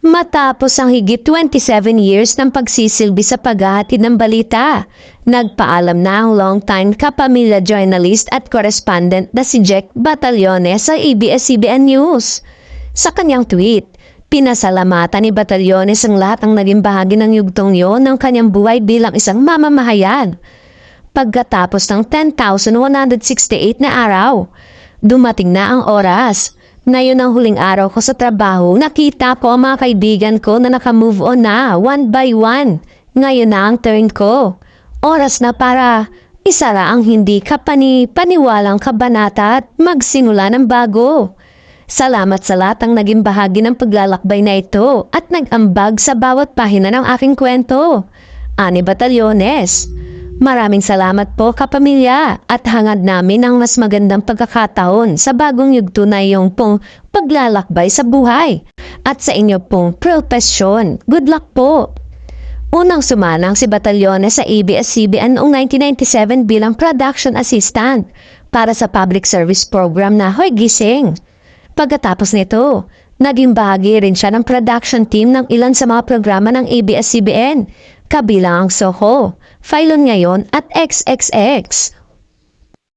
Matapos ang higit 27 years ng pagsisilbi sa paghahatid ng balita, nagpaalam na ang long-time kapamilya journalist at correspondent na si Jack Batallones sa ABS-CBN News. Sa kanyang tweet, pinasalamatan ni Batallones ang lahat ng naging bahagi ng yugtong yon ng kanyang buhay bilang isang mamamahayan. Pagkatapos ng 10,168 na araw, dumating na ang oras. Ngayon ang huling araw ko sa trabaho, nakita ko ang mga kaibigan ko na nakamove on na, one by one. Ngayon na ang turn ko. Oras na para isara ang hindi paniwalang kabanata at magsimula ng bago. Salamat sa lahat ng naging bahagi ng paglalakbay na ito at nag-ambag sa bawat pahina ng aking kwento. Ani Batallones. Maraming salamat po kapamilya at hangad namin ang mas magandang pagkakataon sa bagong yugto na iyong pong paglalakbay sa buhay at sa inyo pong profesyon. Good luck po! Unang sumanang si Batallones sa ABS-CBN noong 1997 bilang production assistant para sa public service program na Hoy Gising. Pagkatapos nito, naging bahagi rin siya ng production team ng ilan sa mga programa ng ABS-CBN, kabilang ang Soho, Phylon Ngayon at XXX.